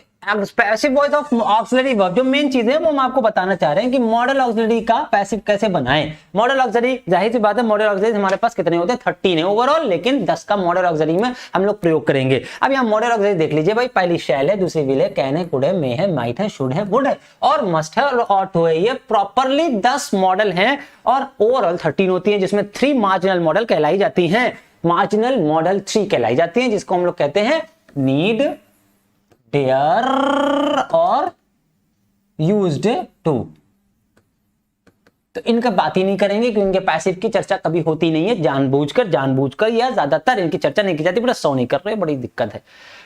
passive voice of auxiliary verb, जो मेन चीज है वो हम आपको बताना चाह रहे हैं कि मॉडल ऑक्सिलरी का पैसिव कैसे बनाएं। मॉडल ऑक्सिलरी, जाहिर सी बात है, मॉडल ऑक्सिलरी हमारे पास कितने होते हैं, 13 है ओवरऑल, लेकिन 10 का मॉडल ऑक्सिलरी में हम लोग प्रयोग करेंगे। अब यहाँ मॉडल ऑक्सिलरी देख लीजिए भाई, पहली शैल है, दूसरी विल है, कैन है, कुड है, मे है, माइट है, शुड है, वुड है और मस्ट है और ऑट है। ये प्रॉपरली 10 मॉडल हैं और ओवरऑल 13 होती है, जिसमें 3 मार्जिनल मॉडल कहलाई जाती हैं। मार्जिनल मॉडल 3 कहलाई जाती हैं, जिसको हम लोग कहते हैं नीड, डेयर और यूज्ड टू। तो इनका बात ही नहीं करेंगे क्योंकि इनके पैसिव की चर्चा कभी होती नहीं है, जानबूझकर या ज्यादातर इनकी चर्चा नहीं की जाती, बड़ा सौ नहीं कर रहे, बड़ी दिक्कत है।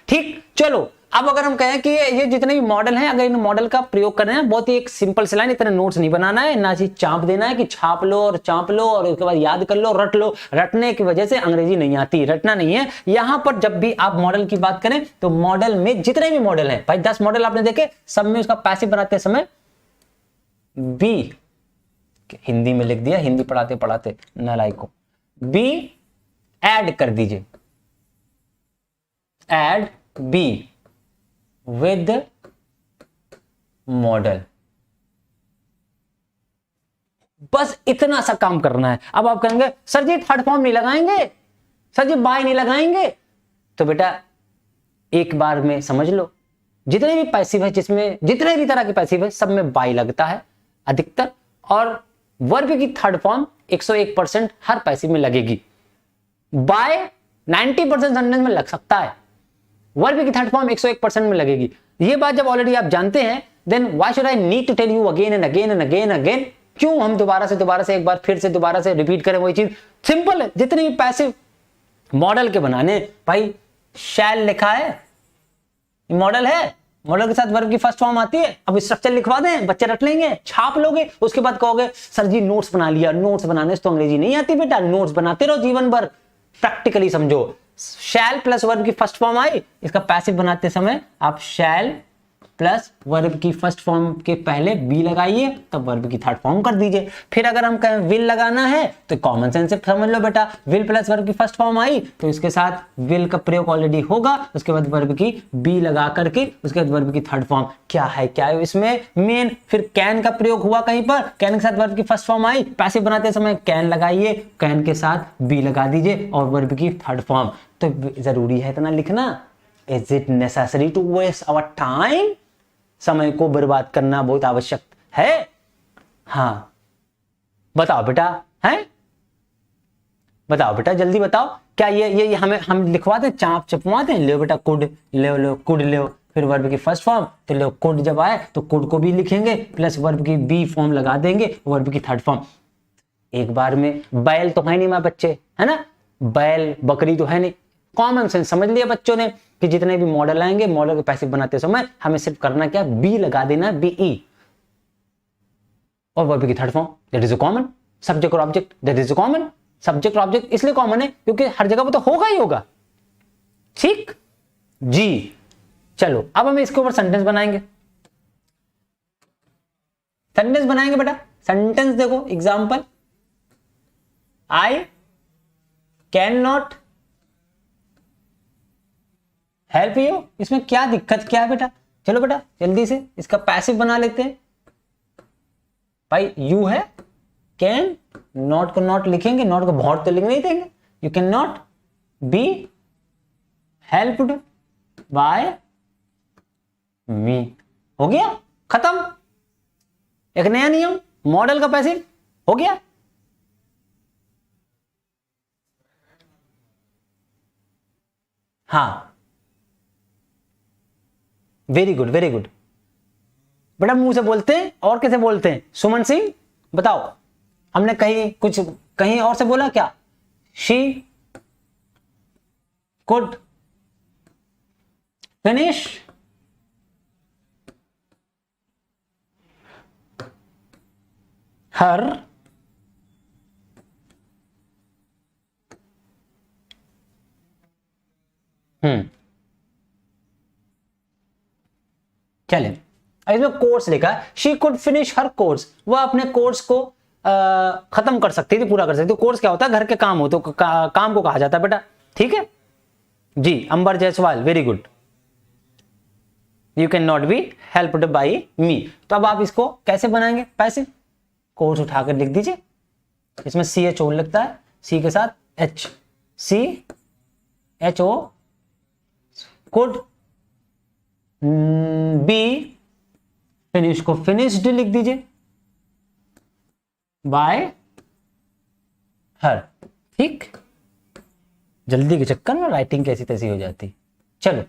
ठीक, चलो। अब अगर हम कहें कि ये जितने भी मॉडल हैं, अगर इन मॉडल का प्रयोग करना है, बहुत ही एक सिंपल सी लाइन, इतने नोट्स नहीं बनाना है, ना ही चाप देना है कि छाप लो और चाप लो और उसके बाद याद कर लो, रट लो। रटने की वजह से अंग्रेजी नहीं आती, रटना नहीं है। यहां पर जब भी आप मॉडल की बात करें तो मॉडल में जितने भी मॉडल हैं भाई, 10 मॉडल आपने देखे, सब में उसका पैसिव बनाते समय बी, हिंदी में लिख दिया, हिंदी पढ़ाते पढ़ाते नालायकों, बी ऐड कर दीजिए, ऐड बी विद मॉडल, बस इतना सा काम करना है। अब आप कहेंगे सर जी थर्ड फॉर्म नहीं लगाएंगे, सर जी बाय नहीं लगाएंगे, तो बेटा एक बार में समझ लो, जितने भी पैसिव है, जिसमें जितने भी तरह के पैसिव है, सब में बाय लगता है अधिकतर, और वर्ब की थर्ड फॉर्म 101% हर पैसिव में लगेगी। बाय 90% सेंटेंस में लग सकता है, वर्ब की थर्ड फॉर्म 101% में लगेगी। ये बात जब ऑलरेडी आप जानते हैं, then why should I need to tell you again and again and again again, क्यों हम दोबारा से एक बार फिर से दोबारा से रिपीट करें वही चीज। सिंपल है, जितने भी पैसिव मॉडल के बनाने, भाई शैल लिखा है, मॉडल है, मॉडल के साथ वर्ब की फर्स्ट फॉर्म आती है। अब स्ट्रक्चर लिखवा दें, बच्चे रट लेंगे, छाप लोगे, उसके बाद कहोगे सर जी नोट्स बना लिया। नोट्स बनाने से तो अंग्रेजी नहीं आती बेटा, नोट्स बनाते रहो जीवन भर, प्रैक्टिकली समझो। शैल प्लस वर्ब की फर्स्ट फॉर्म आई, इसका पैसिव बनाते समय आप शैल प्लस वर्ब की फर्स्ट फॉर्म के पहले बी लगाइए, तब वर्ब की थर्ड फॉर्म कर दीजिए। फिर अगर हम कहें विल लगाना है तो कॉमन सेंस से समझ लो बेटा, विल प्लस वर्ब की फर्स्ट फॉर्म आई तो इसके साथ विल का प्रयोग ऑलरेडी होगा, उसके बाद वर्ब की बी लगा करके उसके बाद वर्ब की थर्ड फॉर्म क्या है इसमें मेन। फिर कैन का प्रयोग हुआ कहीं पर, कैन के साथ वर्ब की फर्स्ट फॉर्म आई, पैसिव बनाते समय कैन लगाइए, कैन के साथ बी लगा दीजिए और वर्ब की थर्ड फॉर्म। तो जरूरी है इतना लिखना? Is it necessary to waste our time? समय को बर्बाद करना बहुत आवश्यक है? हाँ बताओ बेटा, है बताओ बेटा, जल्दी बताओ। क्या ये हमें हम लिखवा दें, चाप चपवा दें? ले बेटा कुड, ले कुड ले, फिर वर्ब की फर्स्ट फॉर्म, तो ले कुड जब आए तो कुड को भी लिखेंगे प्लस वर्ब की बी फॉर्म लगा देंगे, वर्ब की थर्ड फॉर्म एक बार में। बैल तो है नहीं मां बच्चे, है ना, बैल बकरी तो है नहीं। कॉमन सेंस समझ लिया बच्चों ने कि जितने भी मॉडल आएंगे, मॉडल के पैसिव बनाते समय हमें सिर्फ करना क्या, बी लगा देना, बीई, और वर्ब की third form, that is a common. Subject और object, that is a common. Subject और ऑब्जेक्ट इसलिए कॉमन है क्योंकि हर जगह वो तो होगा ही होगा। ठीक जी, चलो अब हम इसके ऊपर सेंटेंस बनाएंगे। सेंटेंस बनाएंगे बेटा, सेंटेंस देखो, example, I can not help you. इसमें क्या दिक्कत क्या है बेटा? चलो बेटा जल्दी से इसका पैसिव बना लेते हैं। भाई यू है, कैन, नॉट को नॉट लिखेंगे, नॉट को बहुत तो लिख नहीं देंगे। You can not be helped by me. हो गया, खत्म। एक नया नियम, मॉडल का पैसिव हो गया। हाँ, वेरी गुड वेरी गुड। बड़ा मुंह से बोलते हैं, और कैसे बोलते हैं? सुमन सिंह बताओ, हमने कहीं कुछ कहीं और से बोला क्या? शी कुड फिनिश हर चले, इसमें कोर्स लिखा है, she could finish her course, वह अपने कोर्स को खत्म कर सकती थी, पूरा कर सकती थी। कोर्स क्या होता है? घर के काम हो तो काम को कहा जाता है बेटा, ठीक है जी। Amber Jaiswal very good. You can not be helped by me. तो अब आप इसको कैसे बनाएंगे? पैसे कोर्स उठाकर लिख दीजिए, इसमें सी एच ओ लगता है, सी के साथ H, C H O, could be, finish को फिनिश्ड लिख दीजिए बाय हर, ठीक। जल्दी के चक्कर में राइटिंग कैसी तैसी हो जाती। चलो,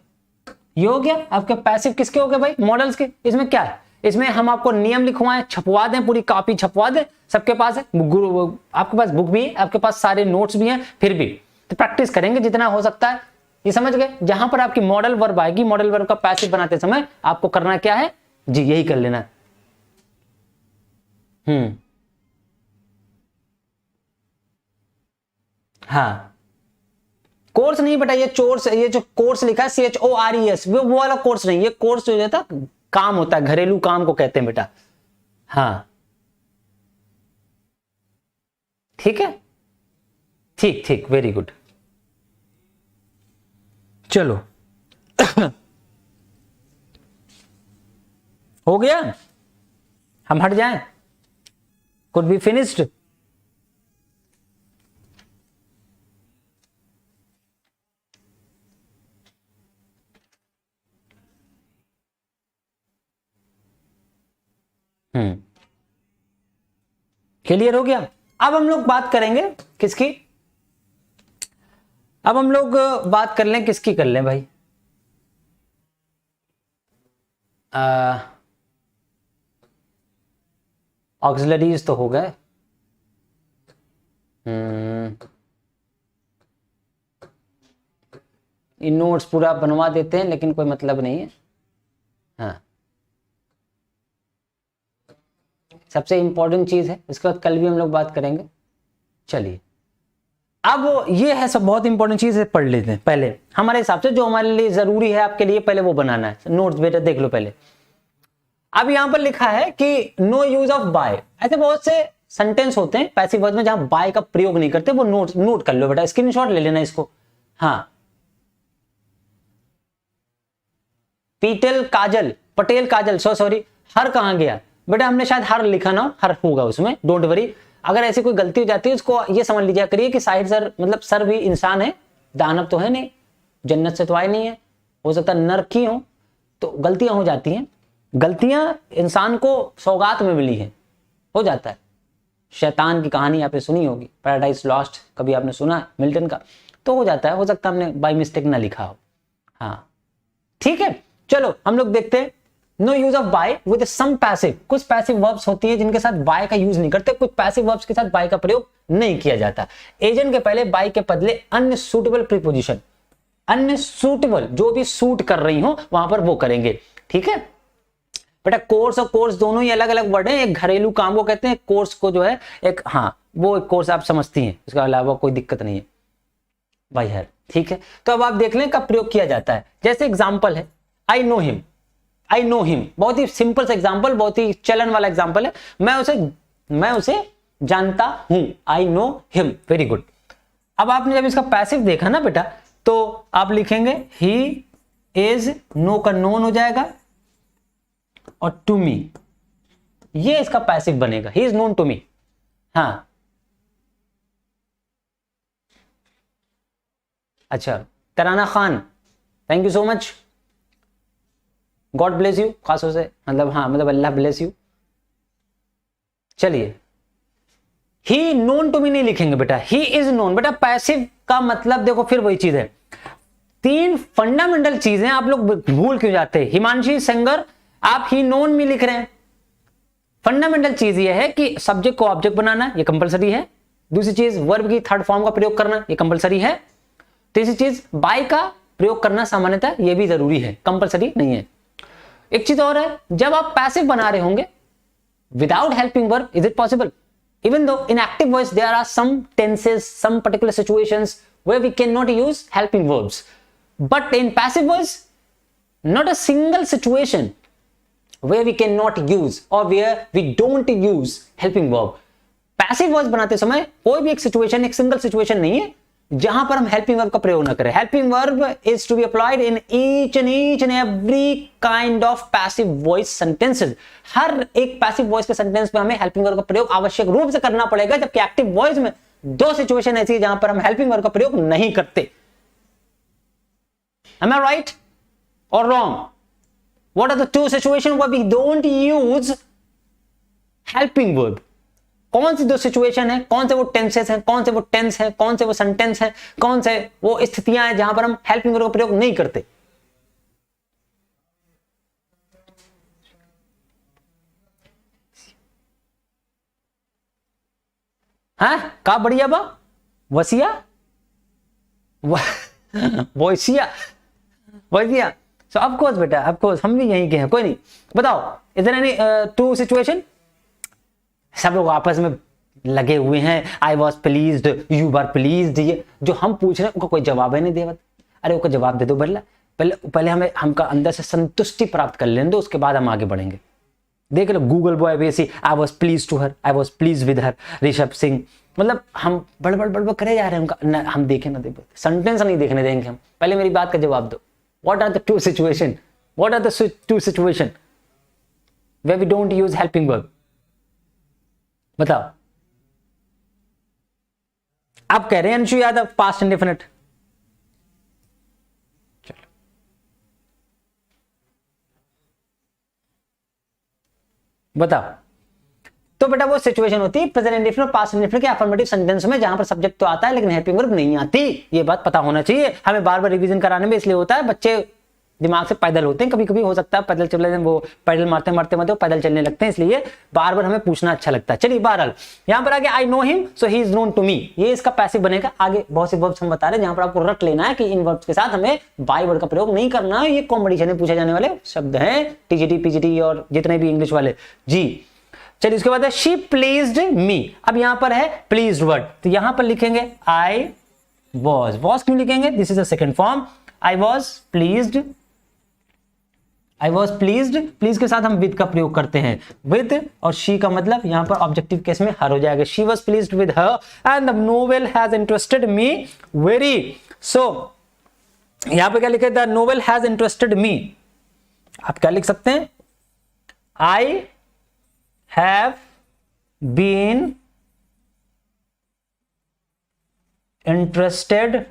ये हो गया आपके पैसिव। किसके हो गए भाई? मॉडल्स के। इसमें क्या है? इसमें हम आपको नियम लिखवाएं, छपवा दें, पूरी कॉपी छपवा दें, सबके पास है, आपके पास बुक भी है, आपके पास सारे नोट्स भी हैं, फिर भी तो प्रैक्टिस करेंगे जितना हो सकता है। ये समझ गए? जहां पर आपकी मॉडल वर्ब आएगी, मॉडल वर्ब का पैसिव बनाते समय आपको करना क्या है जी? यही कर लेना। हाँ, कोर्स नहीं बेटा, ये चोर्स, ये जो कोर्स लिखा है CHORES, वो वाला कोर्स नहीं, ये कोर्स जो होता है काम होता है, घरेलू काम को कहते हैं बेटा। हाँ ठीक है, ठीक ठीक, वेरी गुड। चलो हो गया, हम हट जाएं। कुड बी फिनिश्ड, क्लियर हो गया। अब हम लोग बात करेंगे किसकी? अब हम लोग बात कर लें, किसकी कर लें भाई? ऑक्सिलरीज तो हो गए। इन नोट्स पूरा बनवा देते हैं, लेकिन कोई मतलब नहीं है। हाँ, सबसे इंपॉर्टेंट चीज है, इसके बाद कल भी हम लोग बात करेंगे। चलिए, अब ये है सब बहुत इंपॉर्टेंट चीज है, पढ़ लेते हैं पहले। हमारे हिसाब से जो हमारे लिए जरूरी है आपके लिए, पहले वो बनाना है। नोट्स बेटा देख लो पहले। अब यहां पर लिखा है कि नो यूज ऑफ बाय। ऐसे बहुत से सेंटेंस होते हैं पैसिव वॉइस में जहां बाय का प्रयोग नहीं करते, वो नोट कर लो बेटा, स्क्रीनशॉट ले लेना इसको। हाँ, पीटल काजल, पटेल काजल, सॉरी, हर कहां गया बेटा? हमने शायद हर लिखा ना, हर होगा उसमें, डोंट वरी। अगर ऐसी कोई गलती हो जाती है, उसको ये समझ लीजिए करिए कि साहिर सर, मतलब सर भी इंसान है, दानव तो है नहीं, जन्नत से तो आए नहीं है, हो सकता है नरक की हो, तो गलतियां हो जाती हैं। गलतियां इंसान को सौगात में मिली है, हो जाता है। शैतान की कहानी आपने सुनी होगी, पैराडाइज लॉस्ट, कभी आपने सुना है मिल्टन का? तो हो जाता है, हो सकता है हमने बाय मिस्टेक ना लिखा हो। हाँ ठीक है, चलो हम लोग देखते हैं। No use of by with some passive. कुछ पैसिव वर्ब्स होती है जिनके साथ बाय का यूज नहीं करते, कुछ पैसिव वर्ब्स के साथ बाय का प्रयोग नहीं किया जाता। एजेंट के पहले बाय के बदले अन्य सूटेबल प्रीपोजिशन, अन्य सूटेबल जो भी सूट कर रही हो वहां पर वो करेंगे, ठीक है बेटा। कोर्स और कोर्स दोनों ही अलग अलग वर्ड है। एक घरेलू काम को कहते हैं, कोर्स को जो है एक, हाँ वो एक कोर्स आप समझती हैं, उसके अलावा कोई दिक्कत नहीं है भाई है, ठीक है। तो अब आप देख लें कब प्रयोग किया जाता है। जैसे एग्जाम्पल है, आई नो हिम, आई नो हिम, बहुत ही सिंपल सा एग्जाम्पल, बहुत ही चलन वाला एग्जाम्पल है। मैं उसे जानता हूं, आई नो हिम, वेरी गुड। अब आपने जब इसका पैसिव देखा ना बेटा, तो आप लिखेंगे ही इज, नो का नोन हो जाएगा, और टू मी, ये इसका पैसिव बनेगा, he is known to me. हाँ अच्छा, Tarana Khan, thank you so much. God bless you खासों से, मतलब हाँ मतलब अल्लाह ब्लेस यू। चलिए, ही नोन टू मी नहीं लिखेंगे बेटा, ही इज नोन। बेटा पैसिव का मतलब देखो फिर वही चीज है, 3 फंडामेंटल चीजें आप लोग भूल क्यों जाते हैं। हिमांशी सेंगर आप ही नोन मी लिख रहे हैं, फंडामेंटल चीज ये है कि सब्जेक्ट को ऑब्जेक्ट बनाना, ये कंपलसरी है। दूसरी चीज वर्ब की थर्ड फॉर्म का प्रयोग करना, ये कंपलसरी है। तीसरी चीज बाय का प्रयोग करना सामान्यतः ये भी जरूरी है, कंपलसरी नहीं है। एक चीज और है, जब आप पैसिव बना रहे होंगे without helping verb, is it possible? Even though in active voice there are some tenses, some particular situations where we cannot use helping verbs, but in passive voice not a single situation where we cannot use or where we don't use helping verb. Passive voice बनाते समय कोई भी एक situation, एक single situation नहीं है जहां पर हम helping verb का प्रयोग ना करें। Helping verb is to be applied in each and every kind of passive voice sentences. हर एक passive voice के sentence में हमें helping verb का प्रयोग आवश्यक रूप से करना पड़ेगा, जबकि active voice में 2 situation ऐसी है जहां पर हम helping verb का प्रयोग नहीं करते। Am I right or wrong? What are the 2 situations where we don't use helping verb? कौन सी 2 सिचुएशन है, कौन से वो टेंसेस हैं, कौन से वो टेंस है, कौन से वो सेंटेंस है, कौन से वो स्थितियां हैं जहां पर हम हेल्पिंग वर्ब का प्रयोग नहीं करते? हाँ का बढ़िया बा वसिया वोसिया वसिया। सो ऑफ कोर्स बेटा, ऑफ कोर्स हम भी यहीं के हैं। कोई नहीं, बताओ इज देयर एनी 2 सिचुएशन? सब लोग आपस में लगे हुए हैं, I was pleased, you were pleased, ये जो हम पूछ रहे हैं उनका कोई जवाब ही नहीं दे। अरे उसका जवाब दे दो पहले हमें हमका अंदर से संतुष्टि प्राप्त कर लेने दो, उसके बाद हम आगे बढ़ेंगे। देख लो गूगल बॉय वैसी, I was please to her, I was please with her, Rishabh Singh, मतलब हम बड़बड़ करे जा रहे हैं उनका, हम देखें ना देखो, सेंटेंस नहीं देखने देंगे हम। पहले मेरी बात का जवाब दो, what are the 2 situation, what are the 2 situation where we don't use helping verb? बताओ। आप कह रहे हैं अंशु यादव पास्ट इंडेफिनिट, चलो बताओ। तो बेटा वो सिचुएशन होती है प्रेजेंट इंडेफिनिट और पास्ट इंडेफिनिट के अफर्मेटिव सेंटेंस में जहां पर सब्जेक्ट तो आता है लेकिन हेल्पिंग वर्ब नहीं आती। ये बात पता होना चाहिए, हमें बार बार रिवीजन कराने में इसलिए होता है, बच्चे दिमाग से पैदल होते हैं, कभी कभी हो सकता है पैदल चल रहे हैं, वो पैदल मारते मारते वो पैदल चलने लगते हैं, इसलिए बार बार हमें पूछना अच्छा लगता है। चलिए बहरहाल यहां पर आगे I know him so he is known to me, ये इसका पैसिव बनेगा। आगे बहुत से वर्ब्स हम बता रहे हैं जहां पर आपको रट लेना है कि इन वर्ब्स के साथ हमें बाय वर्ड का प्रयोग नहीं करना है, ये कॉम्पिटिशन में पूछे जाने वाले शब्द हैं, टीजीटी पीजीटी और जितने भी इंग्लिश वाले जी। चलिए उसके बाद है शी प्लीज्ड मी। अब यहां पर है प्लीज्ड वर्ड, तो यहां पर लिखेंगे आई वॉज क्यों लिखेंगे? This is the second form, I was pleased, I was pleased, please के साथ हम विद का प्रयोग करते हैं, विद और शी का मतलब यहां पर ऑब्जेक्टिव केस में हर हो जाएगा। She was pleased with her and the novel has interested me very. So यहां पर क्या लिखे? The novel has interested me. आप क्या लिख सकते हैं? I have been interested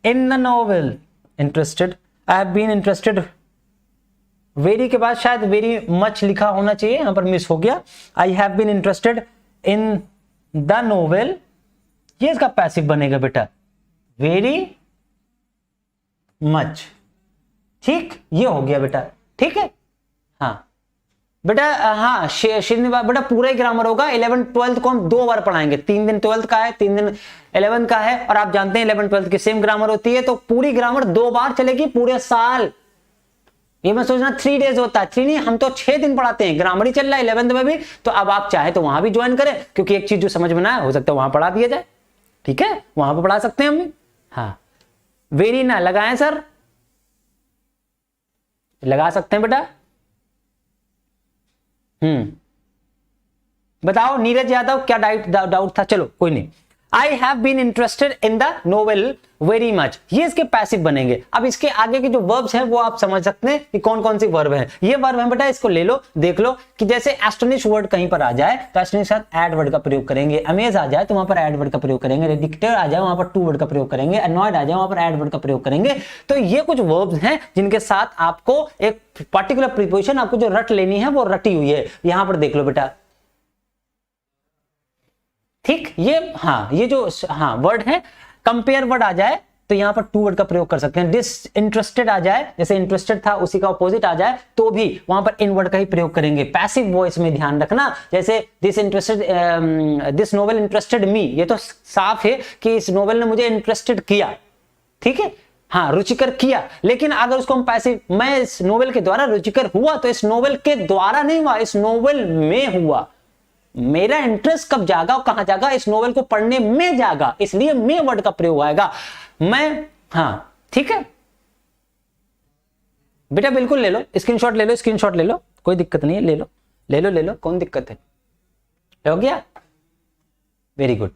in the novel, interested, I have been interested. Very के बाद शायद वेरी मच लिखा होना चाहिए, यहां पर मिस हो गया। I have been interested in the novel, ये इसका पैसिव बनेगा बेटा, वेरी मच। ठीक, ये हो गया बेटा, ठीक है। हाँ बेटा, हाँ श्रीनिवास बेटा पूरा ही ग्रामर होगा। 11th 12th को हम 2 बार पढ़ाएंगे, 3 दिन 12th का है, 3 दिन 11th का है, और आप जानते हैं 11th 12th की सेम ग्रामर होती है, तो पूरी ग्रामर 2 बार चलेगी पूरे साल। ये मैं सोचना 3 डेज होता है, 3 नहीं, हम तो 6 दिन पढ़ाते हैं, ग्रामर ही चल रहा है 11th में भी। तो अब आप चाहे तो वहां भी ज्वाइन करें, क्योंकि एक चीज जो समझ में ना हो सकता है वहां पढ़ा दिया जाए, ठीक है, वहां पर पढ़ा सकते हैं हम भी। हाँ वेरी ना लगाएं सर, लगा सकते हैं बेटा। बताओ नीरज यादव क्या डाउट था? चलो कोई नहीं, I have been interested in the novel very much, ये इसके पैसिव बनेंगे। अब इसके आगे के जो वर्ब्स हैं वो आप समझ सकते हैं कि कौन कौन सी वर्ब हैं। ये वर्ब है बेटा, इसको ले लो, देख लो कि जैसे एस्टोनिश वर्ड कहीं पर आ जाए तो एस्टोनिश के साथ एड वर्ड का प्रयोग करेंगे, अमेज आ जाए तो वहां पर एड वर्ड का प्रयोग करेंगे, रिडिक्टेड आ जाए वहां पर टू वर्ड का प्रयोग करेंगे, अनॉयड आ जाए वहां पर एड वर्ड का प्रयोग करेंगे। तो ये कुछ वर्ब्स हैं जिनके साथ आपको एक पर्टिकुलर प्रीपोजिशन आपको जो रट लेनी है वो रटी हुई है। यहां पर देख लो बेटा, ठीक, ये हाँ, ये जो हाँ वर्ड है, कंपेयर वर्ड आ जाए तो यहां पर टू वर्ड का प्रयोग कर सकते हैं। डिसइंटरेस्टेड आ जाए, जैसे इंटरेस्टेड था उसी का अपोजिट आ जाए तो भी वहां पर इन वर्ड का ही प्रयोग करेंगे। पैसिव वॉइस में ध्यान रखना, जैसे दिस नोवेल इंटरेस्टेड मी, ये तो साफ है कि इस नोवेल ने मुझे इंटरेस्टेड किया, ठीक है, हाँ रुचिकर किया। लेकिन अगर उसको हम पैसिव, मैं इस नोवेल के द्वारा रुचिकर हुआ, तो इस नोवेल के द्वारा नहीं हुआ, इस नोवेल में हुआ। मेरा इंटरेस्ट कब जागा और कहां जागा, इस नोवेल को पढ़ने में जागा, इसलिए मैं वर्ड का प्रयोग आएगा। मैं, हाँ ठीक है बेटा, बिल्कुल ले लो, स्क्रीनशॉट ले लो, स्क्रीनशॉट ले लो, कोई दिक्कत नहीं है, ले लो ले लो ले लो, कौन दिक्कत है, हो गया, वेरी गुड।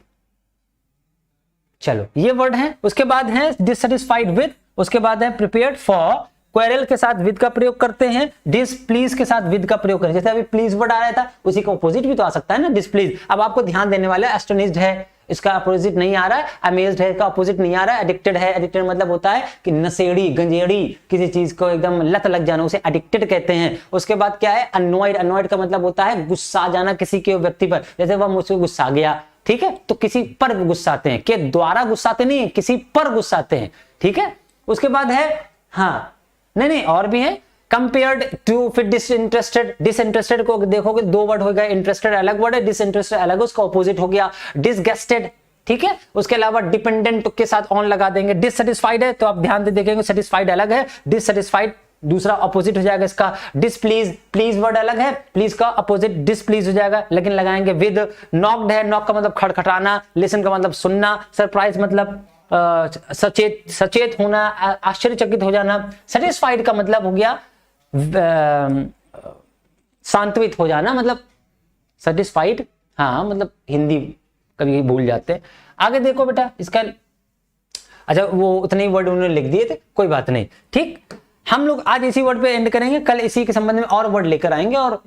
चलो ये वर्ड है, उसके बाद है डिससेटिस्फाइड विद, उसके बाद है प्रिपेयर्ड फॉर, क्वेरल के साथ विद का प्रयोग करते हैं, डिसप्लीज के साथ विद का प्रयोग करें, जैसे अभी प्लीज वर्ड आ रहा था उसी का अपोजिट भी तो आ सकता है ना, डिसप्लीज। अब आपको ध्यान देने वाला है, एस्टोनिश्ड है इसका अपोजिट नहीं आ रहा है, अमेज्ड है इसका अपोजिट नहीं आ रहा है, एडिक्टेड है, एडिक्टेड मतलब होता है कि नशेड़ी गंजेड़ी, किसी चीज को एकदम लत लग जाना, उसे एडिक्टेड कहते हैं। उसके बाद क्या है, अनॉयड, अनॉयड का मतलब होता है गुस्सा जाना किसी के व्यक्ति पर, जैसे वह मुझसे गुस्सा गया, ठीक है, तो किसी पर गुस्साते हैं, के द्वारा गुस्साते नहीं है, किसी पर गुस्साते हैं, ठीक है। उसके बाद है, हाँ नहीं और भी है, कंपेयर्ड टू, फिर डिसइंटरेस्टेड, डिसइंटरेस्टेड को देखोगे दो वर्ड हो गया, इंटरेस्टेड अलग वर्ड है, डिसइंटरेस्टेड अलग, उसका ऑपोजिट हो गया डिसगस्टेड, ठीक है। उसके अलावा डिपेंडेंट के साथ ऑन लगा देंगे। डिससेटिस्फाइड है तो आप ध्यान से देखेंगे, सेटिस्फाइड अलग है, डिससेटिस्फाइड दूसरा अपोजिट हो जाएगा इसका। डिसप्लीज, प्लीज वर्ड अलग है, प्लीज का अपोजिट डिसप्लीज हो जाएगा, लेकिन लगाएंगे विद। नॉक्ड है, नॉक का मतलब खड़खड़ाना, लिसन का मतलब सुनना, सरप्राइज मतलब सचेत होना, आश्चर्यचकित हो जाना। सेटिस्फाइड का मतलब हो गया सांत्वित हो जाना, मतलब सेटिस्फाइड, हाँ मतलब हिंदी कभी भूल जाते हैं। आगे देखो बेटा इसका, अच्छा वो उतने ही वर्ड उन्होंने लिख दिए थे, कोई बात नहीं, ठीक। हम लोग आज इसी वर्ड पे एंड करेंगे, कल इसी के संबंध में और वर्ड लेकर आएंगे, और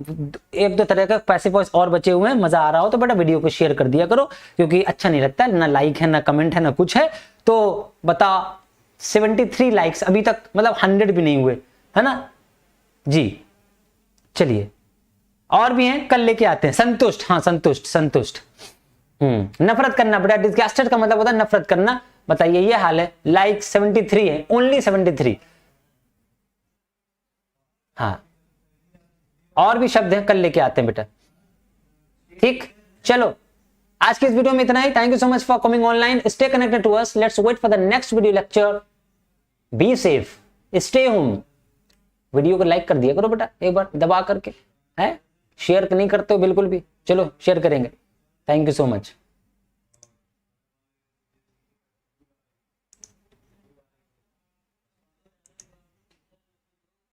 एक दो तरह का पैसिव वॉइस और बचे हुए हैं। मजा आ रहा हो तो बेटा वीडियो को शेयर कर दिया करो, क्योंकि अच्छा नहीं लगता, ना लाइक है ना कमेंट है ना कुछ है। तो बता 73 लाइक्स अभी तक, मतलब 100 भी नहीं हुए, है ना जी। चलिए और भी हैं, कल लेके आते हैं। संतुष्ट, हाँ संतुष्ट, संतुष्ट। नफरत करना बेटा, डिस्गस्टेड का मतलब होता है नफरत करना। बताइए ये हाल है, लाइक 73 है, ओनली 73। हाँ और भी शब्द हैं, कल लेके आते हैं बेटा, ठीक। चलो आज की इस वीडियो में इतना ही। Thank you so much for coming online, stay connected to us, let's wait for the next video lecture. Be safe, stay home. Video को लाइक कर दिया करो बेटा एक बार दबा करके, है शेयर नहीं करते हो बिल्कुल भी, चलो शेयर करेंगे। Thank you so much.